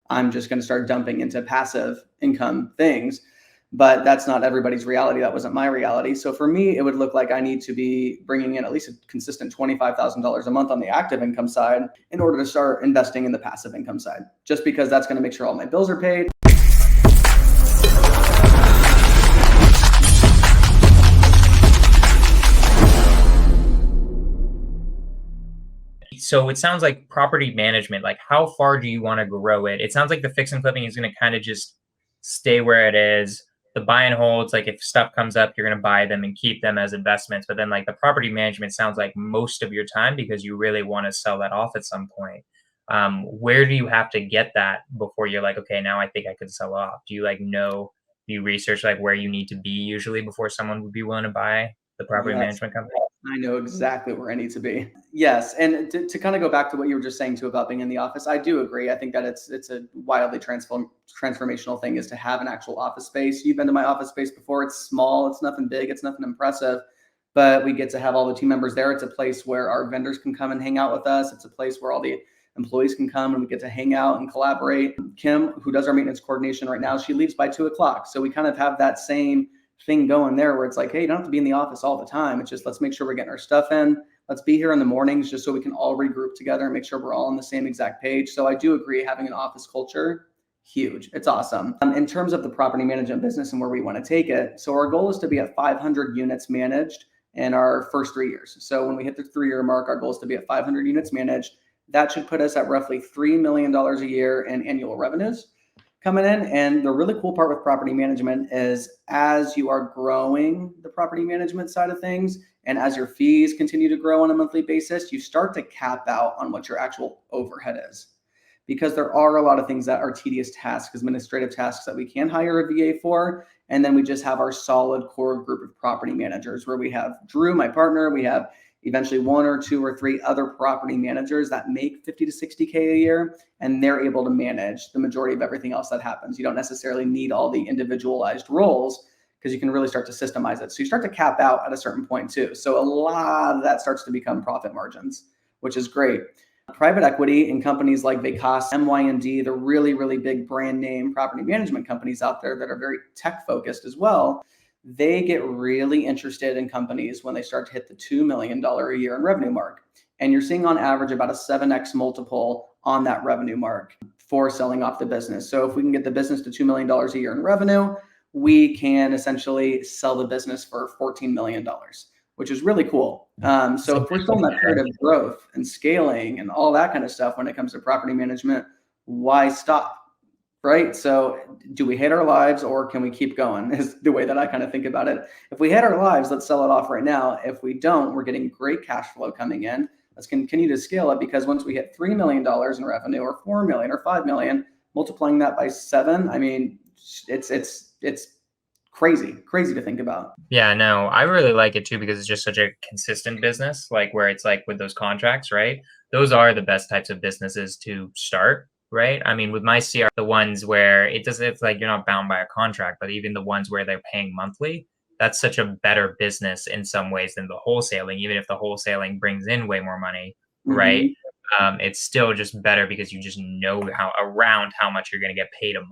I'm just going to start dumping into passive income things. But that's not everybody's reality. That wasn't my reality. So for me, it would look like I need to be bringing in at least a consistent $25,000 a month on the active income side in order to start investing in the passive income side, just because that's going to make sure all my bills are paid. So it sounds like property management, like how far do you want to grow it? It sounds like the fix and flipping is going to kind of just stay where it is. The buy and holds, like if stuff comes up, you're going to buy them and keep them as investments. But then like the property management sounds like most of your time because you really want to sell that off at some point. Where do you have to get that before you're like, okay, now I think I could sell off? Do you do you research like where you need to be usually before someone would be willing to buy the property management company? I know exactly where I need to be. Yes. And to kind of go back to what you were just saying too about being in the office, I do agree. I think that it's a wildly transformational thing is to have an actual office space. You've been to my office space before. It's small. It's nothing big. It's nothing impressive. But we get to have all the team members there. It's a place where our vendors can come and hang out with us. It's a place where all the employees can come and we get to hang out and collaborate. Kim, who does our maintenance coordination right now, she leaves by 2:00. So we kind of have that same thing going there where it's like, hey, you don't have to be in the office all the time. It's just, let's make sure we're getting our stuff in. Let's be here in the mornings just so we can all regroup together and make sure we're all on the same exact page. So I do agree, having an office culture, huge. It's awesome. In terms of the property management business and where we want to take it, so our goal is to be at 500 units managed in our first 3 years. So when we hit the 3-year mark, our goal is to be at 500 units managed. That should put us at roughly $3 million a year in annual revenues coming in. And the really cool part with property management is as you are growing the property management side of things, and as your fees continue to grow on a monthly basis, you start to cap out on what your actual overhead is. Because there are a lot of things that are tedious tasks, administrative tasks that we can hire a VA for. And then we just have our solid core group of property managers where we have Drew, my partner, we have eventually 1 or 2 or 3 other property managers that make 50 to 60K a year, and they're able to manage the majority of everything else that happens. You don't necessarily need all the individualized roles because you can really start to systemize it. So you start to cap out at a certain point too. So a lot of that starts to become profit margins, which is great. Private equity in companies like Vacas, MYND, the really, really big brand name property management companies out there that are very tech focused as well, they get really interested in companies when they start to hit the $2 million a year in revenue mark. And you're seeing on average about a 7x multiple on that revenue mark for selling off the business. So if we can get the business to $2 million a year in revenue, we can essentially sell the business for $14 million, which is really cool. So if we're still in that period of growth and scaling and all that kind of stuff when it comes to property management, why stop? Right? So do we hate our lives or can we keep going is the way that I kind of think about it. If we hate our lives, let's sell it off right now. If we don't, we're getting great cash flow coming in. Let's continue to scale it, because once we hit $3 million in revenue or 4 million or 5 million, multiplying that by 7, I mean, it's crazy to think about. Yeah, no, I really like it too because it's just such a consistent business, like where it's like with those contracts, right? Those are the best types of businesses to start. Right. I mean, with my CR, the ones where it's like you're not bound by a contract, but even the ones where they're paying monthly, that's such a better business in some ways than the wholesaling, even if the wholesaling brings in way more money. Right. It's still just better because you just know how much you're going to get paid a month.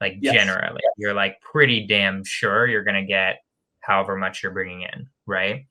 Like generally, you're like pretty damn sure you're going to get however much you're bringing in. Right.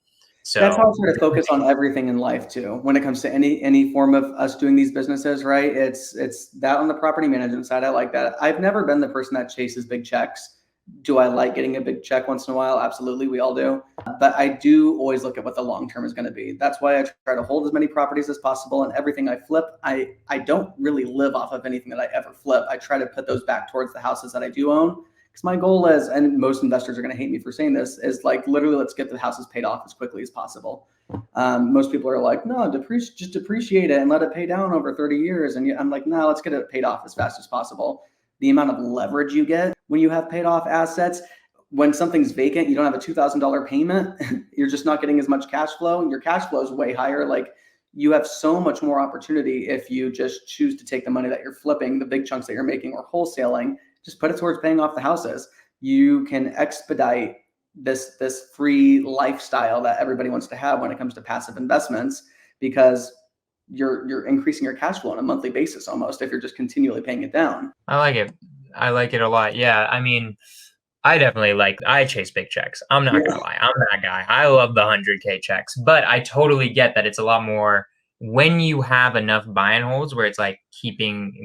So that's how I sort of focus on everything in life too. When it comes to any form of us doing these businesses, right? It's that on the property management side. I like that. I've never been the person that chases big checks. Do I like getting a big check once in a while? Absolutely, we all do. But I do always look at what the long term is going to be. That's why I try to hold as many properties as possible. And everything I flip, I don't really live off of anything that I ever flip. I try to put those back towards the houses that I do own. Because my goal is, and most investors are going to hate me for saying this, is like literally let's get the houses paid off as quickly as possible. Most people are like, no, just depreciate it and let it pay down over 30 years. And I'm like, no, let's get it paid off as fast as possible. The amount of leverage you get when you have paid off assets, when something's vacant, you don't have a $2,000 payment, you're just not getting as much cash flow, and your cash flow is way higher. Like you have so much more opportunity if you just choose to take the money that you're flipping, the big chunks that you're making or wholesaling, just put it towards paying off the houses. You can expedite this free lifestyle that everybody wants to have when it comes to passive investments, because you're increasing your cash flow on a monthly basis almost if you're just continually paying it down. I like it. I like it a lot. Yeah. I mean, I chase big checks. I'm not gonna lie. I'm that guy. I love the 100K checks, but I totally get that it's a lot more when you have enough buy and holds where it's like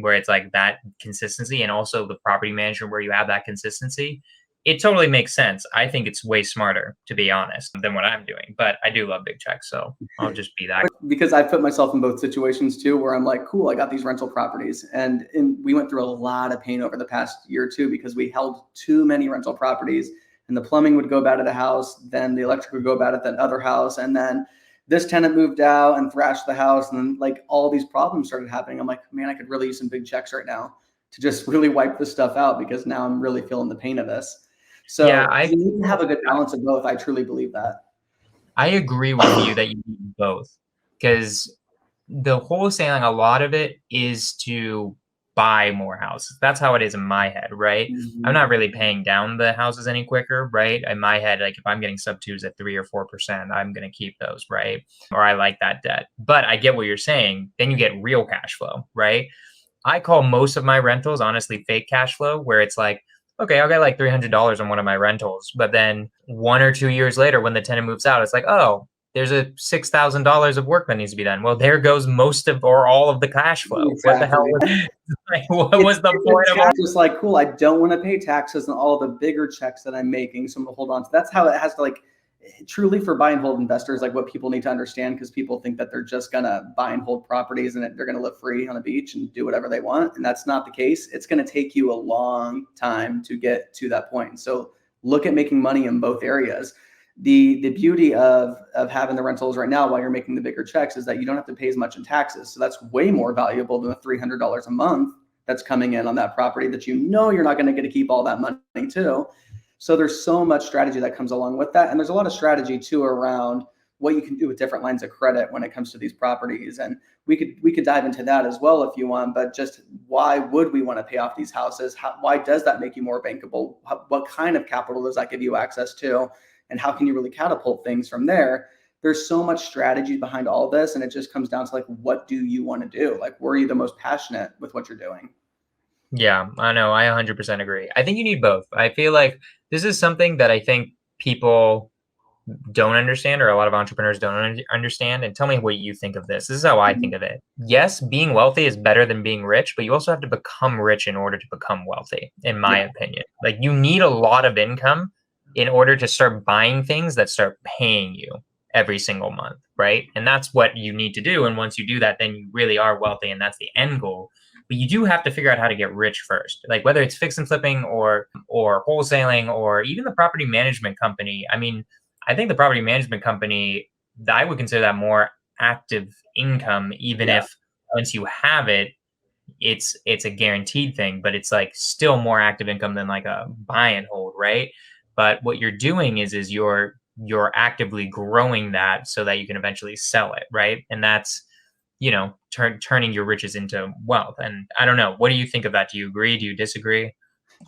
where it's like that consistency, and also the property management where you have that consistency. It totally makes sense. I think it's way smarter, to be honest, than what I'm doing. But I do love big checks, so I'll just be that. Because I put myself in both situations too, where I'm like, cool, I got these rental properties. And we went through a lot of pain over the past year or two because we held too many rental properties, and the plumbing would go bad at a house, then the electric would go bad at that other house. And then this tenant moved out and thrashed the house. And then like all these problems started happening. I'm like, man, I could really use some big checks right now to just really wipe this stuff out, because now I'm really feeling the pain of this. So Yeah, you need to have a good balance of both. I truly believe that. I agree with you that you need both, because the wholesaling, a lot of it is to buy more houses. That's how it is in my head, right? I'm not really paying down the houses any quicker, right? In my head, like if I'm getting sub twos at 3 or 4%, I'm going to keep those, right? Or I like that debt. But I get what you're saying. Then you get real cash flow, right? I call most of my rentals honestly fake cash flow, where it's like, okay, I'll get like $300 on one of my rentals. But then 1 or 2 years later, when the tenant moves out, it's like, oh, there's a $6,000 of work that needs to be done. Well, there goes most of or all of the cash flow. Exactly. What the hell was, like, what was the point of all? Just like, cool, I don't want to pay taxes on all the bigger checks that I'm making, so I'm gonna hold on to. That's how it has to, like, truly for buy and hold investors, like what people need to understand, because people think that they're just gonna buy and hold properties and they're gonna live free on the beach and do whatever they want, and that's not the case. It's gonna take you a long time to get to that point. So look at making money in both areas. The beauty of having the rentals right now while you're making the bigger checks is that you don't have to pay as much in taxes. So that's way more valuable than the $300 a month that's coming in on that property that you're not going to get to keep all that money too. So there's so much strategy that comes along with that. And there's a lot of strategy too around what you can do with different lines of credit when it comes to these properties. And we could dive into that as well if you want, but just why would we want to pay off these houses? Why does that make you more bankable? What kind of capital does that give you access to? And how can you really catapult things from there? There's so much strategy behind all this. And it just comes down to like, what do you want to do? Like, where are you the most passionate with what you're doing? Yeah, I know. I 100% agree. I think you need both. I feel like this is something that I think people don't understand, or a lot of entrepreneurs don't understand. And tell me what you think of this. This is how I think of it. Yes, being wealthy is better than being rich, but you also have to become rich in order to become wealthy, in my opinion. Like, you need a lot of income in order to start buying things that start paying you every single month, right? And that's what you need to do. And once you do that, then you really are wealthy, and that's the end goal. But you do have to figure out how to get rich first, like whether it's fix and flipping or wholesaling, or even the property management company. I mean, I think the property management company, I would consider that more active income, even if once you have it, it's a guaranteed thing, but it's like still more active income than like a buy and hold, right? But what you're doing is you're actively growing that so that you can eventually sell it, right? And that's, turning your riches into wealth. And I don't know, what do you think of that? Do you agree? Do you disagree?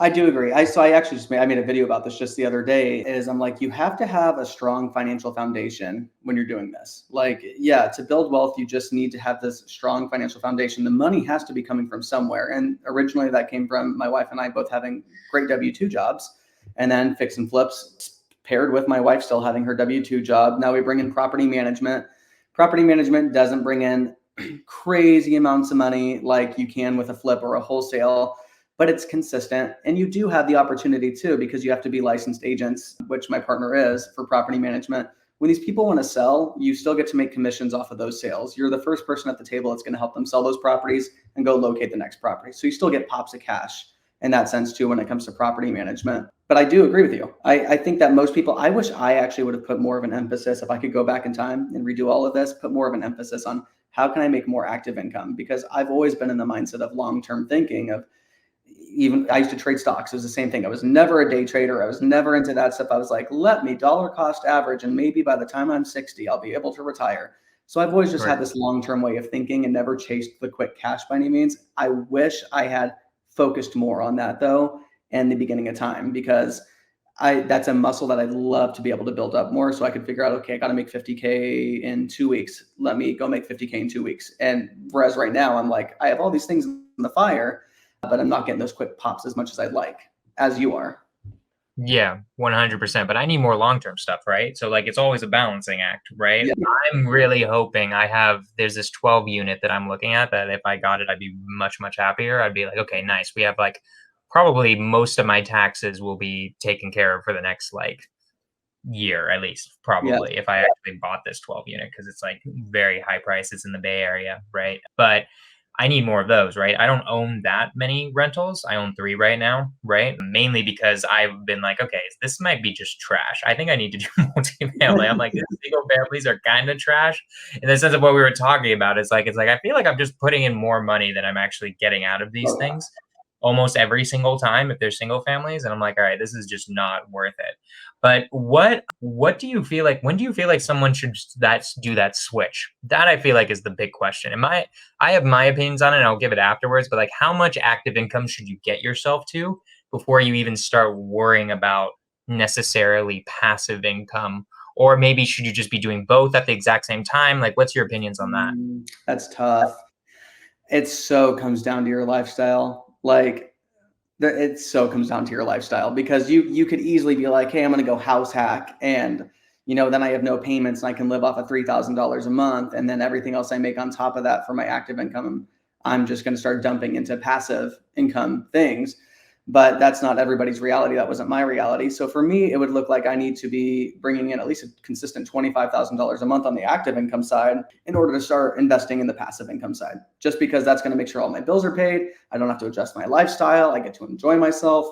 I do agree. I actually I made a video about this just the other day. Is I'm like, you have to have a strong financial foundation when you're doing this. Like, yeah, to build wealth, you just need to have this strong financial foundation. The money has to be coming from somewhere. And originally that came from my wife and I both having great W-2 jobs, and then fix and flips paired with my wife still having her W-2 job. Now we bring in property management. Property management doesn't bring in crazy amounts of money like you can with a flip or a wholesale, but it's consistent. And you do have the opportunity too, because you have to be licensed agents, which my partner is for property management. When these people want to sell, you still get to make commissions off of those sales. You're the first person at the table that's going to help them sell those properties and go locate the next property. So you still get pops of cash in that sense too when it comes to property management. But I do agree with you. I think that most people, I wish I actually would have put more of an emphasis, if I could go back in time and redo all of this, put more of an emphasis on how can I make more active income? Because I've always been in the mindset of long-term thinking of, even I used to trade stocks. It was the same thing. I was never a day trader. I was never into that stuff. I was like, let me dollar cost average, and maybe by the time I'm 60, I'll be able to retire. So I've always just had this long-term way of thinking and never chased the quick cash by any means. I wish I had focused more on that though in the beginning of time, because that's a muscle that I'd love to be able to build up more, so I could figure out, okay, I got to make 50K in 2 weeks. Let me go make 50K in 2 weeks. And whereas right now I'm like, I have all these things in the fire, but I'm not getting those quick pops as much as I'd like, as you are. Yeah, 100%. But I need more long-term stuff, right? So like it's always a balancing act, right? Yeah. I'm really hoping there's this 12 unit that I'm looking at that if I got it, I'd be much, much happier. I'd be like, okay, nice. We have like probably most of my taxes will be taken care of for the next like year at least, Yeah. probably, if I actually bought this 12 unit because it's like very high prices in the Bay Area, right? But I need more of those, right? I don't own that many rentals. I own 3 right now, right? Mainly because I've been like, okay, this might be just trash. I think I need to do multifamily. I'm like, the single families are kind of trash in the sense of what we were talking about. It's like I feel like I'm just putting in more money than I'm actually getting out of these things almost every single time if they're single families. And I'm like, all right, this is just not worth it. But what do you feel like? When do you feel like someone should do that switch? That I feel like is the big question. I have my opinions on it and I'll give it afterwards, but like how much active income should you get yourself to before you even start worrying about necessarily passive income? Or maybe should you just be doing both at the exact same time? Like what's your opinions on that? That's tough. It so comes down to your lifestyle. Like it so comes down to your lifestyle, because you could easily be like, hey, I'm going to go house hack, and then I have no payments and I can live off of $3,000 a month, and then everything else I make on top of that for my active income, I'm just going to start dumping into passive income things. But that's not everybody's reality. That wasn't my reality. So for me, it would look like I need to be bringing in at least a consistent $25,000 a month on the active income side in order to start investing in the passive income side, just because that's going to make sure all my bills are paid. I don't have to adjust my lifestyle. I get to enjoy myself,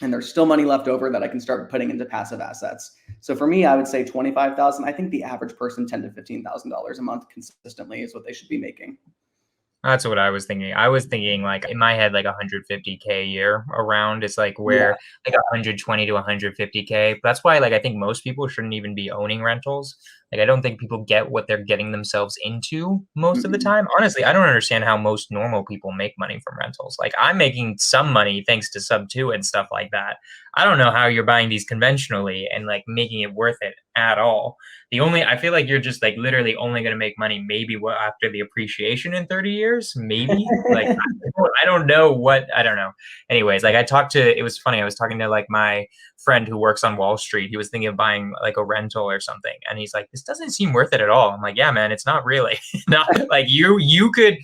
and there's still money left over that I can start putting into passive assets. So for me, I would say 25,000. I think the average person, $10,000 to $15,000 a month consistently is what they should be making. That's what I was thinking. I was thinking like in my head, like 150K a year around is like Yeah. where like 120 to 150K. That's why like I think most people shouldn't even be owning rentals. Like I don't think people get what they're getting themselves into most of the Mm-mm. time. Honestly, I don't understand how most normal people make money from rentals. Like I'm making some money thanks to sub two and stuff like that. I don't know how you're buying these conventionally and like making it worth it at all. I feel like you're just like literally only going to make money maybe after the appreciation in 30 years, maybe. Like I don't know. I don't know. Anyways, like it was funny. I was talking to like my friend who works on Wall Street. He was thinking of buying like a rental or something, and he's like, this doesn't seem worth it at all. I'm like, yeah, man, it's not really. Not like you could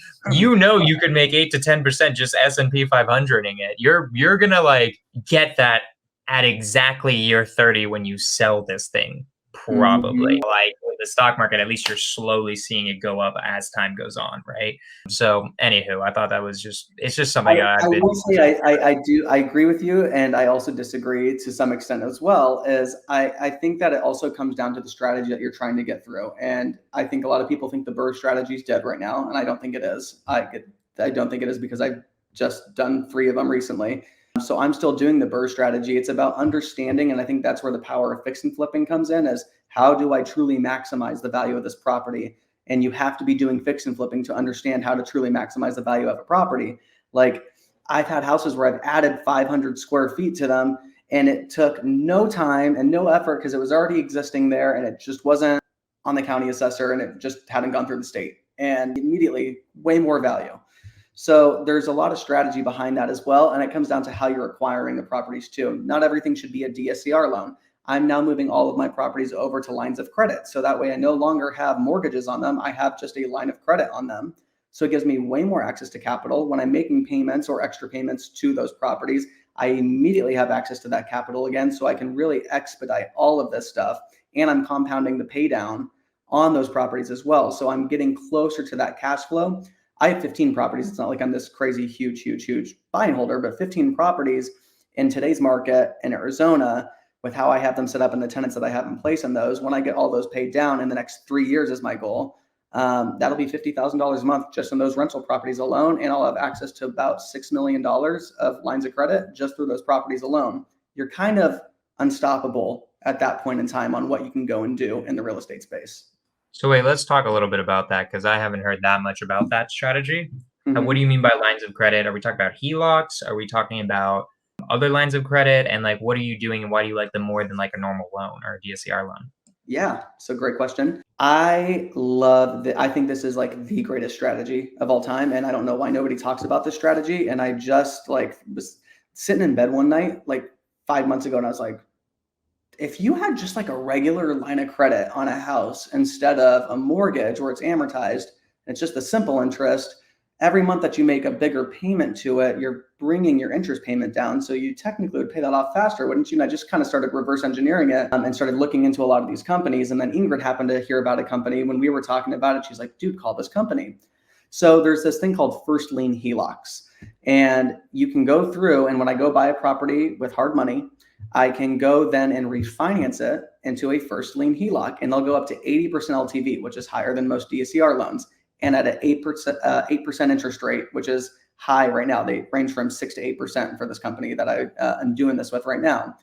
make 8 to 10% just S&P 500ing it. You're gonna like get that at exactly year 30 when you sell this thing. Probably. Mhm. Like with the stock market, at least you're slowly seeing it go up as time goes on, right? So, anywho, I thought it's just something I I've been. will say I agree with you, and I also disagree to some extent as well. Is I think that it also comes down to the strategy that you're trying to get through, and I think a lot of people think the BRRRR strategy is dead right now, and I don't think it is. I don't think it is, because I've just done 3 of them recently. So I'm still doing the BRRRR strategy. It's about understanding, and I think that's where the power of fix and flipping comes in. Is how do I truly maximize the value of this property? And you have to be doing fix and flipping to understand how to truly maximize the value of a property. Like I've had houses where I've added 500 square feet to them, and it took no time and no effort because it was already existing there, and it just wasn't on the county assessor, and it just hadn't gone through the state, and immediately way more value. So there's a lot of strategy behind that as well. And it comes down to how you're acquiring the properties too. Not everything should be a DSCR loan. I'm now moving all of my properties over to lines of credit. So that way I no longer have mortgages on them. I have just a line of credit on them. So it gives me way more access to capital. When I'm making payments or extra payments to those properties, I immediately have access to that capital again. So I can really expedite all of this stuff. And I'm compounding the pay down on those properties as well. So I'm getting closer to that cash flow. I have 15 properties. It's not like I'm this crazy, huge buying holder, but 15 properties in today's market in Arizona, with how I have them set up and the tenants that I have in place in those. When I get all those paid down in the next 3 years is my goal. That'll be $50,000 a month just in those rental properties alone. And I'll have access to about $6 million of lines of credit just through those properties alone. You're kind of unstoppable at that point in time on what you can go and do in the real estate space. So wait, let's talk a little bit about that because I haven't heard that much about that strategy. What Mm-hmm. do you mean by lines of credit? Are we talking about HELOCs? Are we talking about other lines of credit? And like, what are you doing and why do you like them more than like a normal loan or a DSCR loan? Yeah, so great question. I think this is like the greatest strategy of all time. And I don't know why nobody talks about this strategy. And I just like was sitting in bed one night, like 5 months ago, and I was like, if you had just like a regular line of credit on a house instead of a mortgage where it's amortized, it's just the simple interest. Every month that you make a bigger payment to it, you're bringing your interest payment down. So you technically would pay that off faster, wouldn't you? And I just kind of started reverse engineering it and started looking into a lot of these companies. And then Ingrid happened to hear about a company when we were talking about it. She's like, dude, call this company. So there's this thing called first lien HELOCs. And you can go through, and when I go buy a property with hard money, I can go then and refinance it into a first lien HELOC, and they'll go up to 80% LTV, which is higher than most DSCR loans, and at an 8% interest rate, which is high right now. They range from 6 to 8% for this company that I am doing this with right now.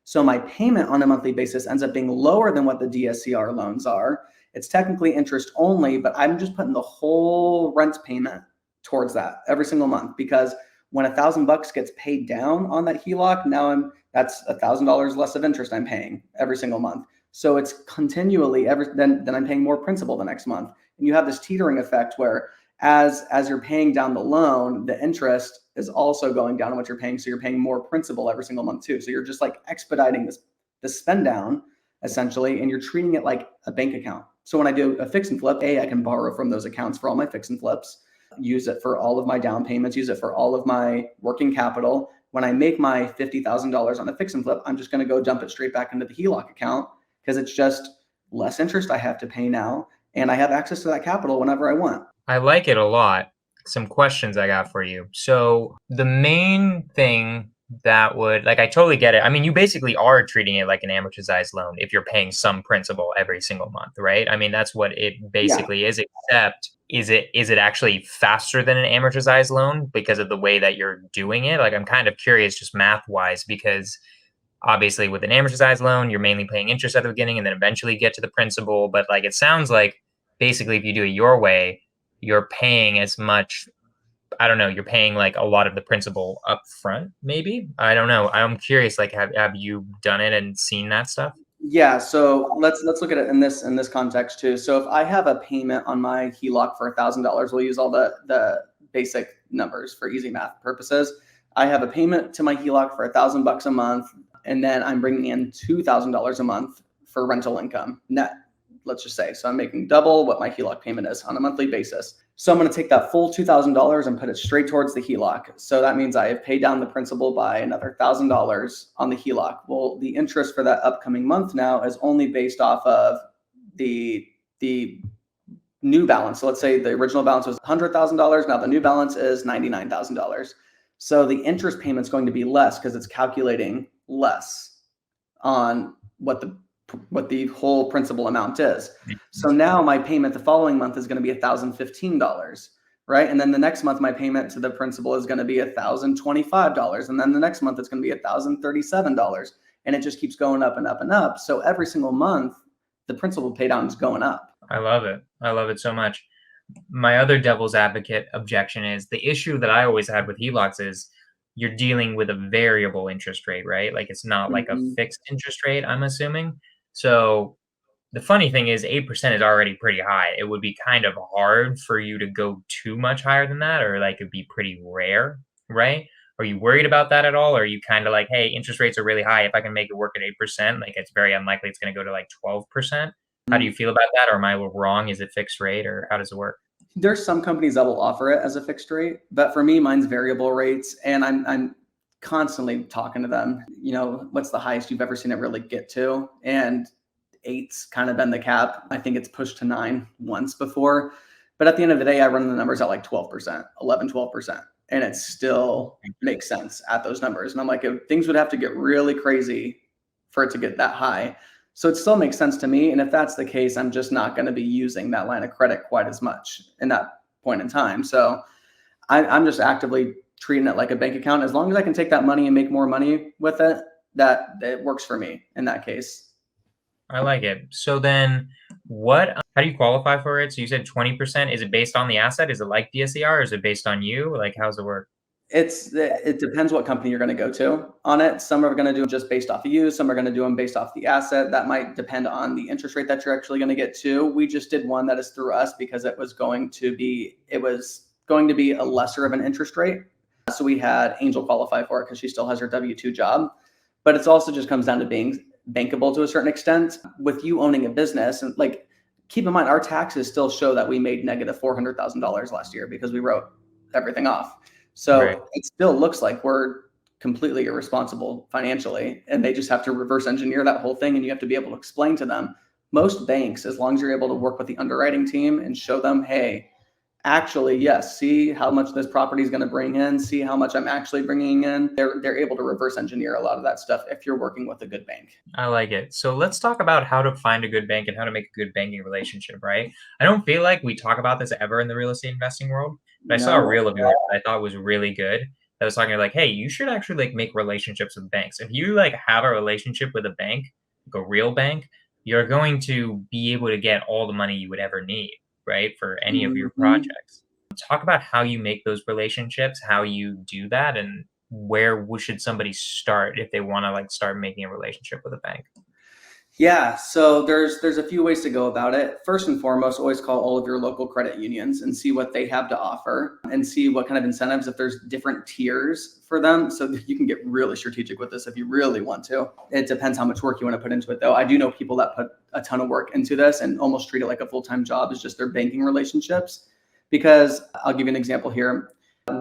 So my payment on a monthly basis ends up being lower than what the DSCR loans are. It's technically interest only, but I'm just putting the whole rent payment towards that every single month, because when $1,000 gets paid down on that HELOC, now that's $1,000 less of interest I'm paying every single month. So it's continually then I'm paying more principal the next month. And you have this teetering effect where as you're paying down the loan, the interest is also going down on what you're paying. So you're paying more principal every single month too. So you're just like expediting this spend down essentially, and you're treating it like a bank account. So when I do a fix and flip, I can borrow from those accounts for all my fix and flips, use it for all of my down payments, use it for all of my working capital. When I make my $50,000 on the fix and flip, I'm just going to go dump it straight back into the HELOC account because it's just less interest I have to pay now. And I have access to that capital whenever I want. I like it a lot. Some questions I got for you. So the main thing that would, like, I totally get it. I mean, you basically are treating it like an amortized loan if you're paying some principal every single month, right? I mean, that's what it basically is, except is it actually faster than an amortized loan because of the way that you're doing it? Like, I'm kind of curious just math wise, because obviously with an amortized loan, you're mainly paying interest at the beginning and then eventually get to the principal. But like, it sounds like basically if you do it your way, you're paying as much. I don't know, you're paying like a lot of the principal up front, maybe. I don't know. I'm curious, like, have you done it and seen that stuff? Yeah, so let's look at it in this context too. So if I have a payment on my HELOC for $1,000, we'll use all the basic numbers for easy math purposes. I have a payment to my HELOC for $1,000 a month, and then I'm bringing in $2,000 a month for rental income net, let's just say. So I'm making double what my HELOC payment is on a monthly basis. So I'm going to take that full $2,000 and put it straight towards the HELOC. So that means I have paid down the principal by another $1,000 on the HELOC. Well, the interest for that upcoming month now is only based off of the new balance. So let's say the original balance was $100,000. Now the new balance is $99,000. So the interest payment is going to be less because it's calculating less on what the whole principal amount is. So now my payment the following month is going to be $1,015, right? And then the next month, my payment to the principal is going to be $1,025. And then the next month, it's going to be $1,037. And it just keeps going up and up and up. So every single month, the principal pay down is going up. I love it. I love it so much. My other devil's advocate objection is the issue that I always had with HELOCs is you're dealing with a variable interest rate, right? Like it's not like a fixed interest rate, I'm assuming. So the funny thing is 8% is already pretty high. It would be kind of hard for you to go too much higher than that, or like it'd be pretty rare, right? Are you worried about that at all? Or are you kind of like, hey, interest rates are really high. If I can make it work at 8%, like it's very unlikely it's going to go to like 12%. How do you feel about that? Or am I wrong? Is it fixed rate or how does it work? There's some companies that will offer it as a fixed rate, but for me, mine's variable rates. And I'm constantly talking to them, what's the highest you've ever seen it really get to? And 8's kind of been the cap. I think it's pushed to 9 once before. But at the end of the day, I run the numbers at like 12%, 11, 12%. And it still makes sense at those numbers. And I'm like, things would have to get really crazy for it to get that high. So it still makes sense to me. And if that's the case, I'm just not going to be using that line of credit quite as much in that point in time. So I'm just actively treating it like a bank account. As long as I can take that money and make more money with it, that it works for me in that case. I like it. So then how do you qualify for it? So you said 20%. Is it based on the asset? Is it like DSCR or is it based on you? Like, how's it work? It depends what company you're going to go to on it. Some are going to do them just based off of you. Some are going to do them based off the asset. That might depend on the interest rate that you're actually going to get to. We just did one that is through us because it was going to be a lesser of an interest rate. So we had Angel qualify for it because she still has her W-2 job. But it's also just comes down to being bankable to a certain extent. With you owning a business, and like, keep in mind, our taxes still show that we made negative $400,000 last year because we wrote everything off. So Right. it still looks like we're completely irresponsible financially, and they just have to reverse engineer that whole thing. And you have to be able to explain to them. Most banks, as long as you're able to work with the underwriting team and show them, hey, actually, yes, see how much this property is going to bring in, see how much I'm actually bringing in. They're able to reverse engineer a lot of that stuff if you're working with a good bank. I like it. So let's talk about how to find a good bank and how to make a good banking relationship, right? I don't feel like we talk about this ever in the real estate investing world, but I saw a No. reel of yours that I thought was really good. That was talking like, hey, you should actually like make relationships with banks. If you like have a relationship with a bank, like a real bank, you're going to be able to get all the money you would ever need, right? For any of your Mhm. projects. Talk about how you make those relationships, how you do that, and where should somebody start if they want to like start making a relationship with a bank? Yeah, so there's a few ways to go about it. First and foremost, always call all of your local credit unions and see what they have to offer and see what kind of incentives, if there's different tiers for them, so that you can get really strategic with this if you really want to. It depends how much work you want to put into it, though. I do know people that put a ton of work into this and almost treat it like a full-time job, is just their banking relationships. Because I'll give you an example here.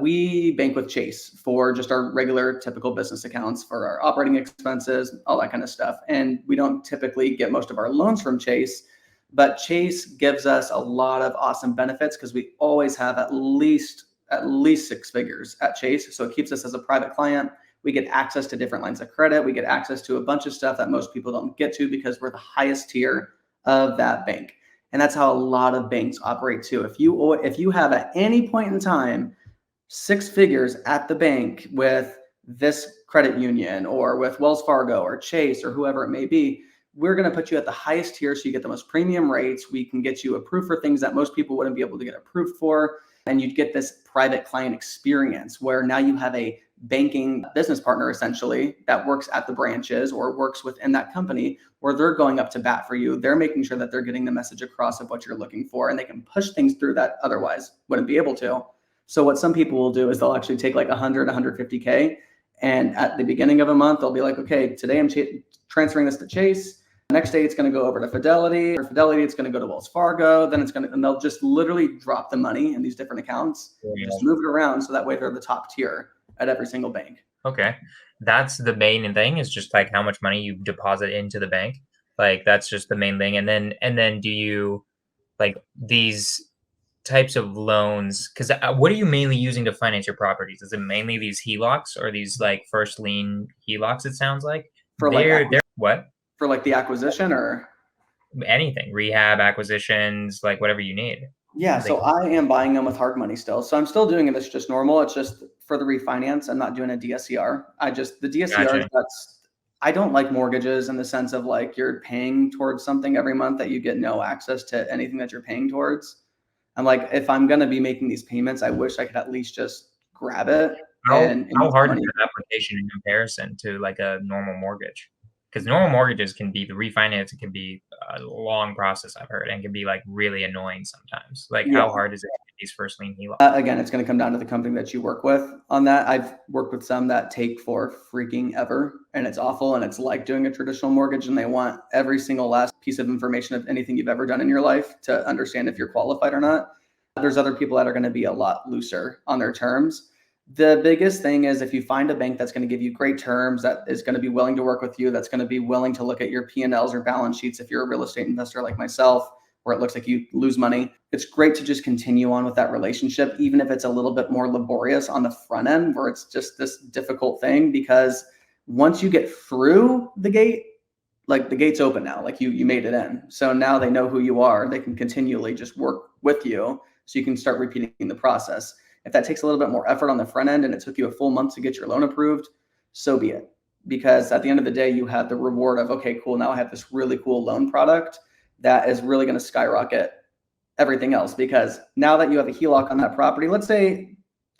We bank with Chase for just our regular typical business accounts for our operating expenses, all that kind of stuff. And we don't typically get most of our loans from Chase, but Chase gives us a lot of awesome benefits because we always have at least six figures at Chase. So it keeps us as a private client. We get access to different lines of credit. We get access to a bunch of stuff that most people don't get to because we're the highest tier of that bank. And that's how a lot of banks operate too. If you have at any point in time six figures at the bank with this credit union or with Wells Fargo or Chase or whoever it may be, we're going to put you at the highest tier so you get the most premium rates. We can get you approved for things that most people wouldn't be able to get approved for. And you'd get this private client experience where now you have a banking business partner essentially that works at the branches or works within that company where they're going up to bat for you. They're making sure that they're getting the message across of what you're looking for, and they can push things through that otherwise wouldn't be able to. So what some people will do is they'll actually take like 100, 150K. And at the beginning of a month, they'll be like, okay, today I'm transferring this to Chase. Next day, it's going to go over to Fidelity. Or Fidelity, it's going to go to Wells Fargo. Then and they'll just literally drop the money in these different accounts, Yeah. just move it around. So that way they're the top tier at every single bank. Okay. That's the main thing, is just like how much money you deposit into the bank. Like that's just the main thing. And then do you like these types of loans? Because what are you mainly using to finance your properties? Is it mainly these HELOCs or these like first lien HELOCs? It sounds like For like they're what? for like the acquisition or Anything, rehab, acquisitions, like whatever you need. yeah, Like, so I am buying them with hard money still. So I'm still doing it. It's just normal. It's just for the refinance. I'm not doing a DSCR. The DSCRs, gotcha. I don't like mortgages in the sense of like you're paying towards something every month that you get no access to anything that you're paying towards. I'm like, if I'm going to be making these payments, I wish I could at least just grab it and How use the hard is money. that application in comparison to like a normal mortgage? Because normal mortgages can be the refinance, it can be a long process, I've heard, and can be like really annoying sometimes. Like, Yeah. how hard is it to get these first lien HELOCs? Again, it's going to come down to the company that you work with on that. I've worked with some that take for freaking ever, and it's awful. And it's like doing a traditional mortgage, and they want every single last piece of information of anything you've ever done in your life to understand if you're qualified or not. There's other people that are going to be a lot looser on their terms. The biggest thing is if you find a bank that's going to give you great terms, that is going to be willing to work with you, that's going to be willing to look at your P&Ls or balance sheets if you're a real estate investor like myself, where it looks like you lose money, it's great to just continue on with that relationship, even if it's a little bit more laborious on the front end, where it's just this difficult thing. Because once you get through the gate, like the gate's open now, like you made it in. So now they know who you are. They can continually just work with you so you can start repeating the process. If that takes a little bit more effort on the front end and it took you a full month to get your loan approved, so be it. Because at the end of the day, you have the reward of, okay, cool, now I have this really cool loan product that is really going to skyrocket everything else. Because now that you have a HELOC on that property, let's say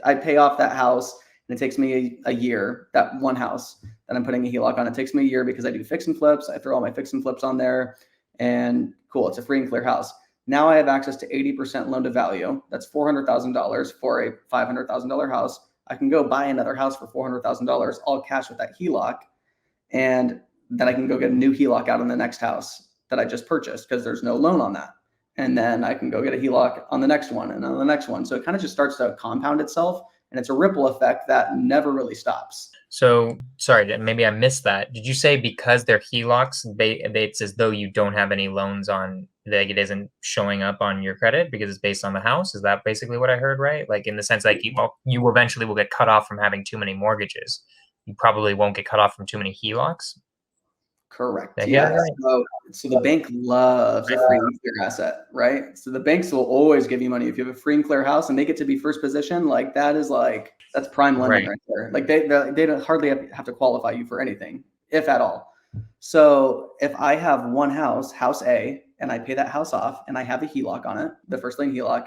I pay off that house and it takes me a year, that one house that I'm putting a HELOC on, it takes me a year because I do fix and flips. I throw all my fix and flips on there, and cool, it's a free and clear house. Now I have access to 80% loan to value. That's $400,000 for a $500,000 house. I can go buy another house for $400,000, all cash with that HELOC. And then I can go get a new HELOC out on the next house that I just purchased because there's no loan on that. And then I can go get a HELOC on the next one and on the next one. So it kind of just starts to compound itself, and it's a ripple effect that never really stops. So sorry, maybe I missed that. Did you say because they're HELOCs, it's as though you don't have any loans on, like it isn't showing up on your credit because it's based on the house? Is that basically what I heard, right? Like in the sense like you eventually will get cut off from having too many mortgages. You probably won't get cut off from too many HELOCs. Correct. Yeah. Right? So the bank loves a free and clear asset, right? So the banks will always give you money if you have a free and clear house and they get to be first position. Like that's prime lending right there. Like they don't hardly have to qualify you for anything, if at all. So if I have one house, house A, and I pay that house off and I have a HELOC on it, the first lien HELOC,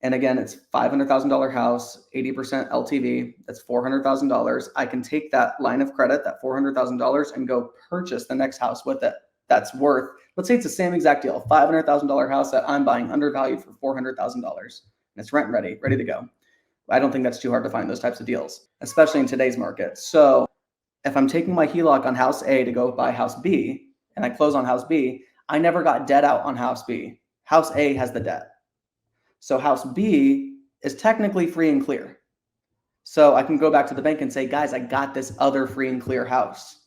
and again, it's $500,000 house, 80% LTV, that's $400,000. I can take that line of credit, that $400,000, and go purchase the next house with it. That's worth, let's say it's the same exact deal, $500,000 house that I'm buying undervalued for $400,000. And it's rent ready to go. I don't think that's too hard to find those types of deals, especially in today's market. So if I'm taking my HELOC on house A to go buy house B, and I close on house B, I never got debt out on house B. House A has the debt. So house B is technically free and clear. So I can go back to the bank and say, guys, I got this other free and clear house.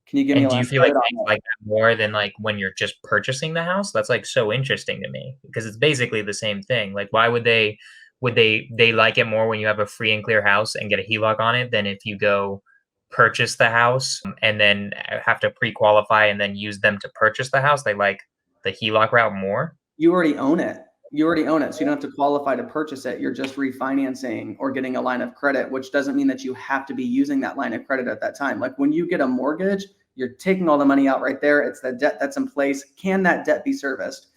Can you give me a line? Do you feel like things like that more than like when you're just purchasing the house? That's like so interesting to me because it's basically the same thing. Like why would they like it more when you have a free and clear house and get a HELOC on it than if you go purchase the house and then have to pre-qualify and then use them to purchase the house? They like the HELOC route more? You already own it. So you don't have to qualify to purchase it. You're just refinancing or getting a line of credit, which doesn't mean that you have to be using that line of credit at that time. Like when you get a mortgage, you're taking all the money out right there. It's the debt that's in place. Can that debt be serviced?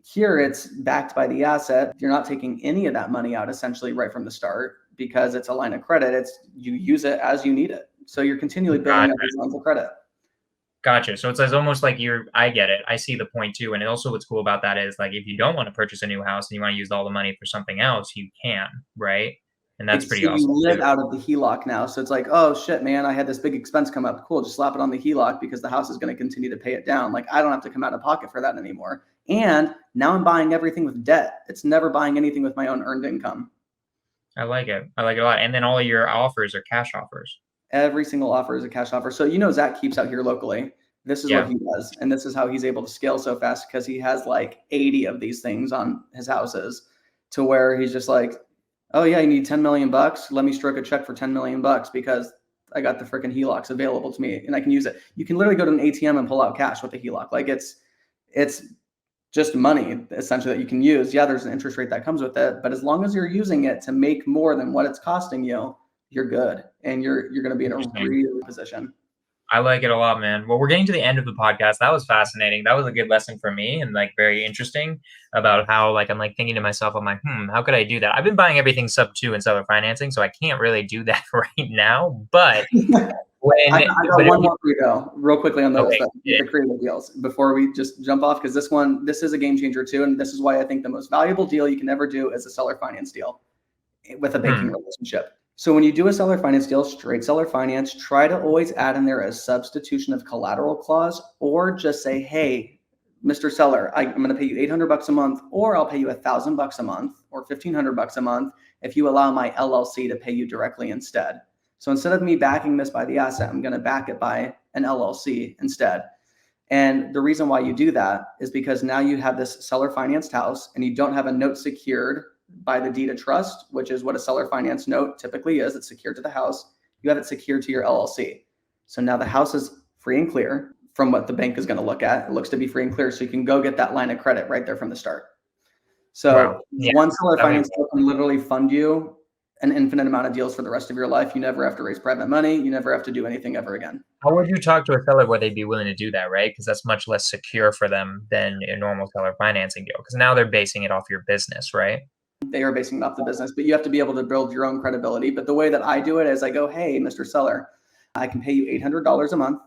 Here, it's backed by the asset. You're not taking any of that money out essentially right from the start because it's a line of credit. You use it as you need it. So you're continually building up these lines of credit. Gotcha. So it's almost like I get it. I see the point too. And also what's cool about that is like, if you don't want to purchase a new house and you want to use all the money for something else, you can, right? And that's pretty awesome. You live out of the HELOC now. So it's like, oh shit, man, I had this big expense come up. Cool. Just slap it on the HELOC because the house is going to continue to pay it down. Like I don't have to come out of pocket for that anymore. And now I'm buying everything with debt. It's never buying anything with my own earned income. I like it. I like it a lot. And then all of your offers are cash offers. Every single offer is a cash offer. So, Zach keeps out here locally. This is what he does. And this is how he's able to scale so fast because he has like 80 of these things on his houses to where he's just like, oh yeah, you need 10 million bucks. Let me stroke a check for 10 million bucks because I got the freaking HELOCs available to me and I can use it. You can literally go to an ATM and pull out cash with a HELOC. Like it's just money essentially that you can use. Yeah, there's an interest rate that comes with it, but as long as you're using it to make more than what it's costing you, you're good. And you're going to be in a really good position. I like it a lot, man. Well, we're getting to the end of the podcast. That was fascinating. That was a good lesson for me and like very interesting about how like I'm like thinking to myself, I'm like, how could I do that? I've been buying everything sub 2 in seller financing, so I can't really do that right now. But I got one more for you though, real quickly on those the creative deals before we just jump off because this is a game changer too, and this is why I think the most valuable deal you can ever do is a seller finance deal with a banking relationship. So when you do a seller finance deal, straight seller finance, try to always add in there a substitution of collateral clause or just say, hey, Mr. Seller, I'm going to pay you $800 a month, or I'll pay you $1,000 a month or $1,500 a month if you allow my LLC to pay you directly instead. So instead of me backing this by the asset, I'm going to back it by an LLC instead. And the reason why you do that is because now you have this seller financed house and you don't have a note secured by the deed of trust, which is what a seller finance note typically is. It's secured to the house. You have it secured to your LLC. So now the house is free and clear from what the bank is going to look at. It looks to be free and clear. So you can go get that line of credit right there from the start. So one seller finance deal can literally fund you an infinite amount of deals for the rest of your life. You never have to raise private money. You never have to do anything ever again. How would you talk to a seller where they'd be willing to do that, right? Because that's much less secure for them than a normal seller financing deal. Because now they're basing it off your business, right? they are basing it off the business, but you have to be able to build your own credibility. But the way that I do it is I go, hey, Mr. Seller, I can pay you $800 a month,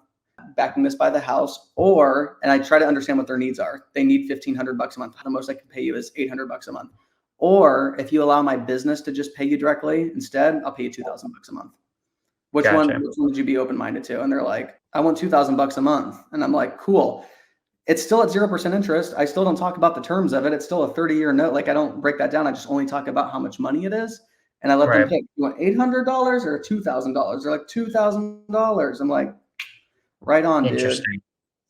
backing this by the house, and I try to understand what their needs are. They need $1,500 a month. The most I can pay you is $800 a month. Or if you allow my business to just pay you directly instead, I'll pay you $2,000 a month. Which one would you be open-minded to? And they're like, I want $2,000 a month. And I'm like, cool. It's still at 0% interest. I still don't talk about the terms of it. It's still a 30-year note. Like, I don't break that down. I just only talk about how much money it is. And I let them pick, you want $800 or $2,000? They're like, $2,000. I'm like, right on, dude.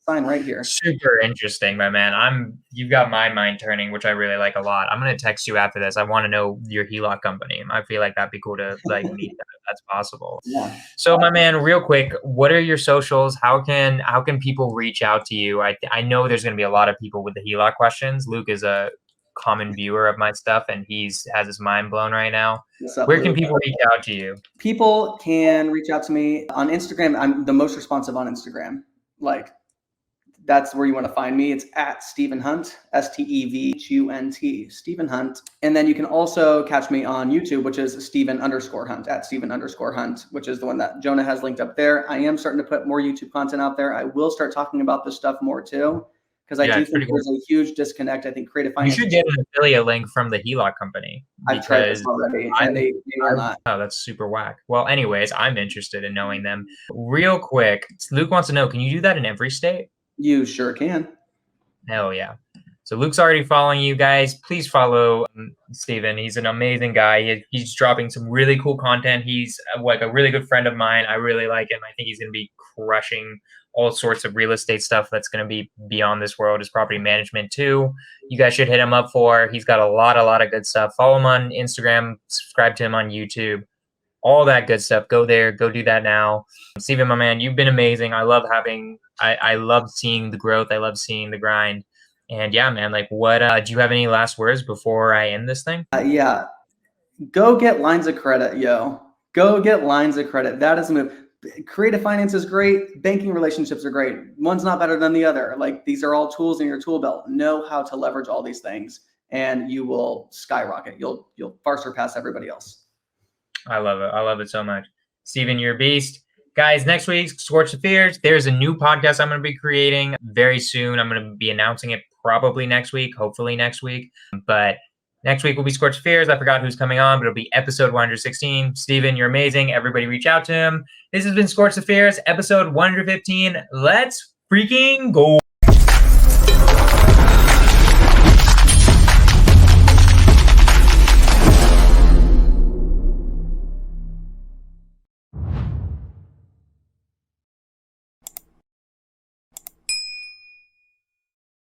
Sign right here. Super interesting, my man. You've got my mind turning, which I really like a lot. I'm gonna text you after this. I want to know your HELOC company. I feel like that'd be cool to like meet that if that's possible. Yeah. So, my man, real quick, what are your socials? How can people reach out to you? I know there's gonna be a lot of people with the HELOC questions. Luke is a common viewer of my stuff, and has his mind blown right now. Where can people reach out to you? People can reach out to me on Instagram. I'm the most responsive on Instagram. Like, that's where you want to find me. It's at Stephen Hunt, STEVHUNT, Stephen Hunt. And then you can also catch me on YouTube, which is Stephen_Hunt, at Stephen_Hunt, which is the one that Jonah has linked up there. I am starting to put more YouTube content out there. I will start talking about this stuff more too, because I do think there's a huge disconnect. I think creative finance. You should get an affiliate link from the HELOC company. I've tried this already, and they will not. Oh, that's super whack. Well, anyways, I'm interested in knowing them. Real quick, Luke wants to know, can you do that in every state? You sure can. Hell yeah. So Luke's already following you guys. Please follow Stephen. He's an amazing guy. He's dropping some really cool content. He's like a really good friend of mine. I really like him. I think he's going to be crushing all sorts of real estate stuff that's going to be beyond this world. His property management too. You guys should hit him up for. He's got a lot of good stuff. Follow him on Instagram. Subscribe to him on YouTube. All that good stuff. Go there. Go do that now. Stephen, my man, you've been amazing. I love seeing the growth. I love seeing the grind. And yeah, man, like what, do you have any last words before I end this thing? Yeah. Go get lines of credit, yo. Go get lines of credit. That is a move. Creative finance is great. Banking relationships are great. One's not better than the other. Like, these are all tools in your tool belt. Know how to leverage all these things and you will skyrocket. You'll far surpass everybody else. I love it. I love it so much. Stephen, you're a beast. Guys, next week, Scorch the Fears. There's a new podcast I'm going to be creating very soon. I'm going to be announcing it probably next week, hopefully next week. But next week will be Scorch the Fears. I forgot who's coming on, but it'll be episode 116. Stephen, you're amazing. Everybody reach out to him. This has been Scorch the Fears, episode 115. Let's freaking go.